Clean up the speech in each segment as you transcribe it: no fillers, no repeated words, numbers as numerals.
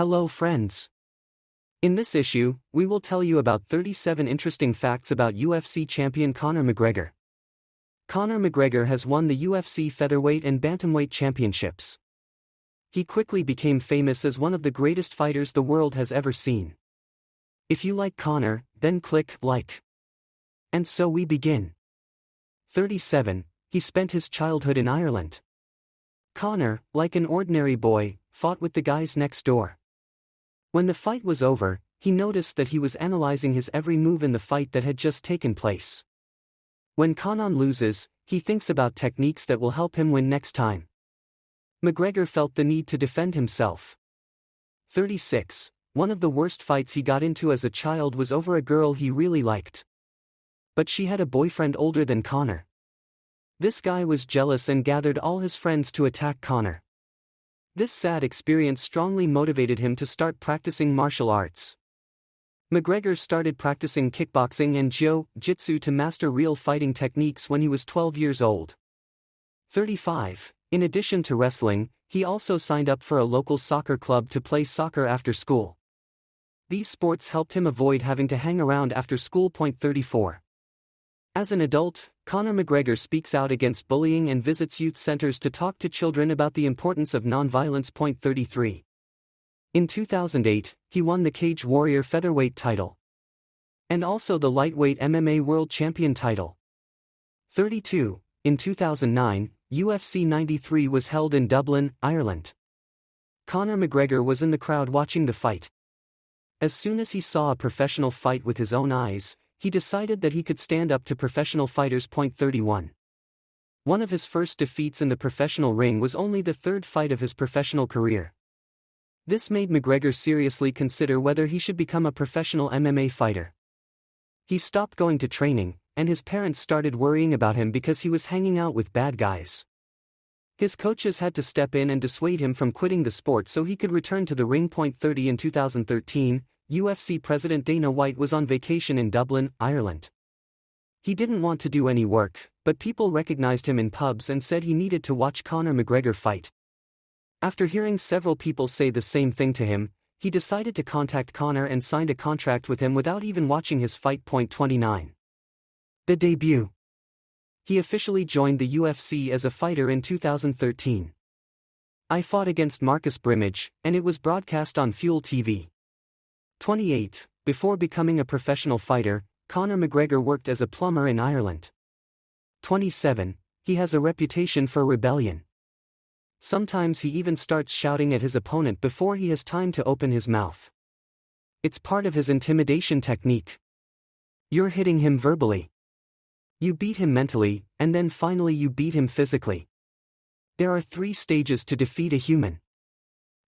Hello friends. In this issue, we will tell you about 37 interesting facts about UFC champion Conor McGregor. Conor McGregor has won the UFC featherweight and bantamweight championships. He quickly became famous as one of the greatest fighters the world has ever seen. If you like Conor, then click like. And so we begin. 37. He spent his childhood in Ireland. Conor, like an ordinary boy, fought with the guys next door. When the fight was over, he noticed that he was analyzing his every move in the fight that had just taken place. When Conor loses, he thinks about techniques that will help him win next time. McGregor felt the need to defend himself. 36. One of the worst fights he got into as a child was over a girl he really liked. But she had a boyfriend older than Conor. This guy was jealous and gathered all his friends to attack Conor. This sad experience strongly motivated him to start practicing martial arts. McGregor started practicing kickboxing and jiu-jitsu to master real fighting techniques when he was 12 years old. 35. In addition to wrestling, he also signed up for a local soccer club to play soccer after school. These sports helped him avoid having to hang around after school. 34. As an adult, Conor McGregor speaks out against bullying and visits youth centers to talk to children about the importance of nonviolence. 33. In 2008, he won the Cage Warrior featherweight title. And also the lightweight MMA world champion title. 32. In 2009, UFC 93 was held in Dublin, Ireland. Conor McGregor was in the crowd watching the fight. As soon as he saw a professional fight with his own eyes, he decided that he could stand up to professional fighters. 31. One of his first defeats in the professional ring was only the third fight of his professional career. This made McGregor seriously consider whether he should become a professional MMA fighter. He stopped going to training, and his parents started worrying about him because he was hanging out with bad guys. His coaches had to step in and dissuade him from quitting the sport so he could return to the ring. 30. In 2013, UFC President Dana White was on vacation in Dublin, Ireland. He didn't want to do any work, but people recognized him in pubs and said he needed to watch Conor McGregor fight. After hearing several people say the same thing to him, he decided to contact Conor and signed a contract with him without even watching his fight. 29. The debut. He officially joined the UFC as a fighter in 2013. I fought against Marcus Brimage, and it was broadcast on Fuel TV. 28. Before becoming a professional fighter, Conor McGregor worked as a plumber in Ireland. 27. He has a reputation for rebellion. Sometimes he even starts shouting at his opponent before he has time to open his mouth. It's part of his intimidation technique. You're hitting him verbally. You beat him mentally, and then finally you beat him physically. There are 3 stages to defeat a human.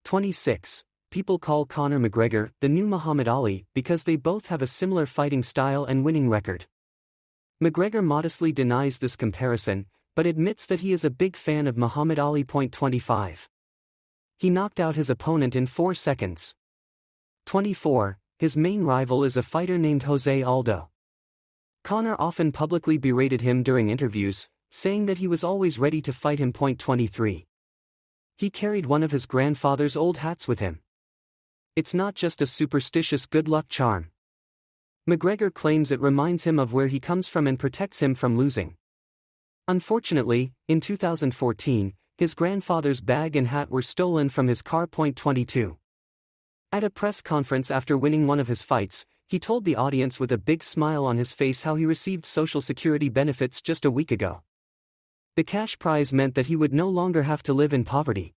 26. People call Conor McGregor the new Muhammad Ali because they both have a similar fighting style and winning record. McGregor modestly denies this comparison, but admits that he is a big fan of Muhammad Ali. 25. He knocked out his opponent in 4 seconds. 24. His main rival is a fighter named Jose Aldo. Conor often publicly berated him during interviews, saying that he was always ready to fight him. 23. He carried one of his grandfather's old hats with him. It's not just a superstitious good luck charm. McGregor claims it reminds him of where he comes from and protects him from losing. Unfortunately, in 2014, his grandfather's bag and hat were stolen from his car. 22. At a press conference after winning one of his fights, he told the audience with a big smile on his face how he received Social Security benefits just a week ago. The cash prize meant that he would no longer have to live in poverty.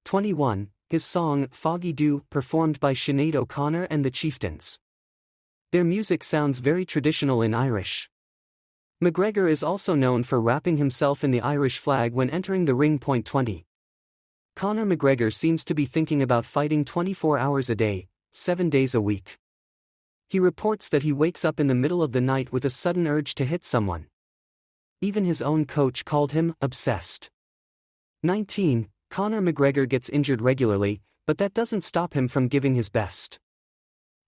21. His song, Foggy Dew, performed by Sinead O'Connor and the Chieftains. Their music sounds very traditional in Irish. McGregor is also known for wrapping himself in the Irish flag when entering the ring. 20. Conor McGregor seems to be thinking about fighting 24 hours a day, 7 days a week. He reports that he wakes up in the middle of the night with a sudden urge to hit someone. Even his own coach called him obsessed. 19. Conor McGregor gets injured regularly, but that doesn't stop him from giving his best.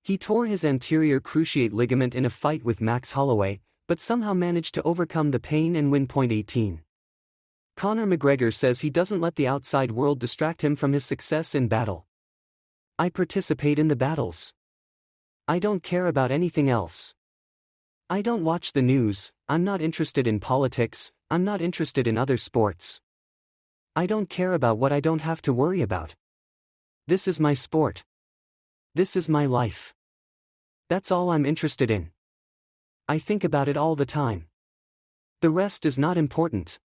He tore his anterior cruciate ligament in a fight with Max Holloway, but somehow managed to overcome the pain and win. 18. Conor McGregor says he doesn't let the outside world distract him from his success in battle. I participate in the battles. I don't care about anything else. I don't watch the news, I'm not interested in politics, I'm not interested in other sports. I don't care about what I don't have to worry about. This is my sport. This is my life. That's all I'm interested in. I think about it all the time. The rest is not important.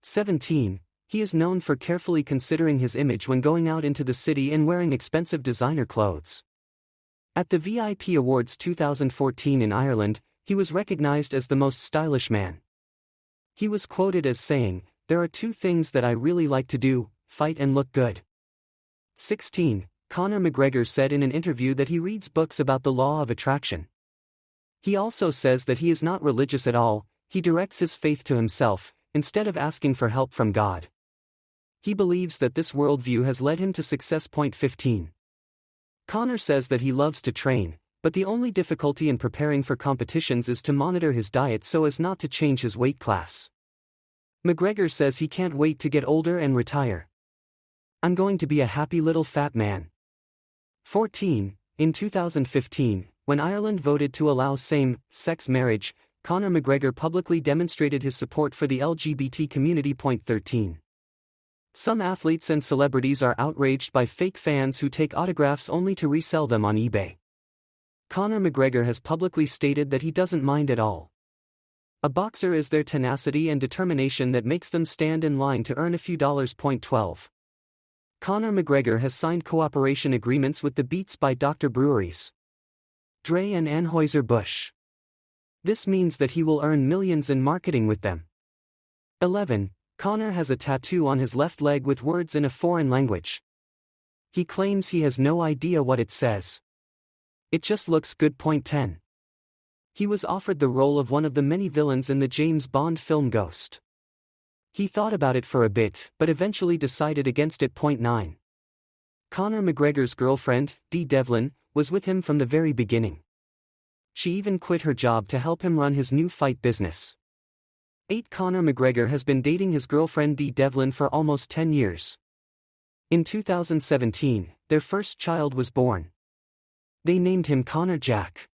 17. He is known for carefully considering his image when going out into the city and wearing expensive designer clothes. At the VIP Awards 2014 in Ireland, he was recognized as the most stylish man. He was quoted as saying, "There are two things that I really like to do, fight and look good." 16. Conor McGregor said in an interview that he reads books about the law of attraction. He also says that he is not religious at all, he directs his faith to himself, instead of asking for help from God. He believes that this worldview has led him to success. 15. Conor says that he loves to train, but the only difficulty in preparing for competitions is to monitor his diet so as not to change his weight class. McGregor says he can't wait to get older and retire. "I'm going to be a happy little fat man." 14. In 2015, when Ireland voted to allow same-sex marriage, Conor McGregor publicly demonstrated his support for the LGBT community. 13. Some athletes and celebrities are outraged by fake fans who take autographs only to resell them on eBay. Conor McGregor has publicly stated that he doesn't mind at all. A boxer is their tenacity and determination that makes them stand in line to earn a few dollars. 12. Conor McGregor has signed cooperation agreements with the Beats by Dr. breweries, Dre and Anheuser-Busch. This means that he will earn millions in marketing with them. 11. Conor has a tattoo on his left leg with words in a foreign language. He claims he has no idea what it says. It just looks good. 10. He was offered the role of one of the many villains in the James Bond film Ghost. He thought about it for a bit, but eventually decided against it. 9. Conor McGregor's girlfriend, Dee Devlin, was with him from the very beginning. She even quit her job to help him run his new fight business. 8. Conor McGregor has been dating his girlfriend Dee Devlin for almost 10 years. In 2017, their first child was born. They named him Conor Jack.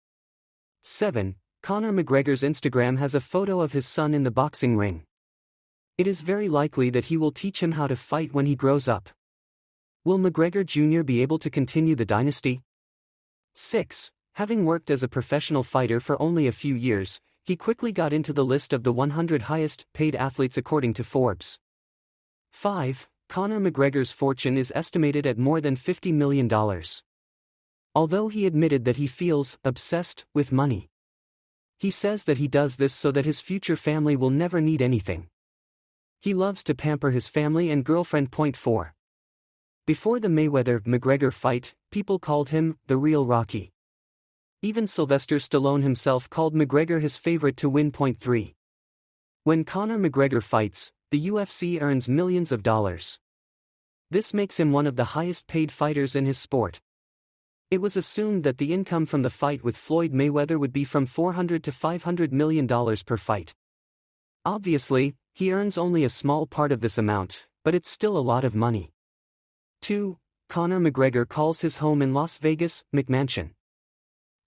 7. Conor McGregor's Instagram has a photo of his son in the boxing ring. It is very likely that he will teach him how to fight when he grows up. Will McGregor Jr. be able to continue the dynasty? 6. Having worked as a professional fighter for only a few years, he quickly got into the list of the 100 highest-paid athletes according to Forbes. 5. Conor McGregor's fortune is estimated at more than $50 million. Although he admitted that he feels obsessed with money. He says that he does this so that his future family will never need anything. He loves to pamper his family and girlfriend. 4. Before the Mayweather-McGregor fight, people called him the real Rocky. Even Sylvester Stallone himself called McGregor his favorite to win. 3. When Conor McGregor fights, the UFC earns millions of dollars. This makes him one of the highest-paid fighters in his sport. It was assumed that the income from the fight with Floyd Mayweather would be from $400 to $500 million per fight. Obviously, he earns only a small part of this amount, but it's still a lot of money. 2. Conor McGregor calls his home in Las Vegas McMansion.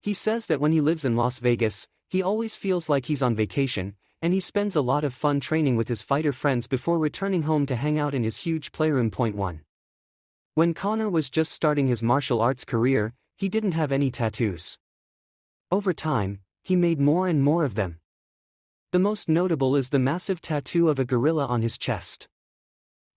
He says that when he lives in Las Vegas, he always feels like he's on vacation, and he spends a lot of fun training with his fighter friends before returning home to hang out in his huge playroom. 1. When Conor was just starting his martial arts career, he didn't have any tattoos. Over time, he made more and more of them. The most notable is the massive tattoo of a gorilla on his chest.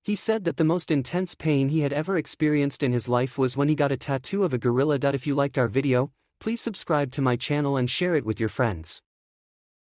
He said that the most intense pain he had ever experienced in his life was when he got a tattoo of a gorilla. If you liked our video, please subscribe to my channel and share it with your friends.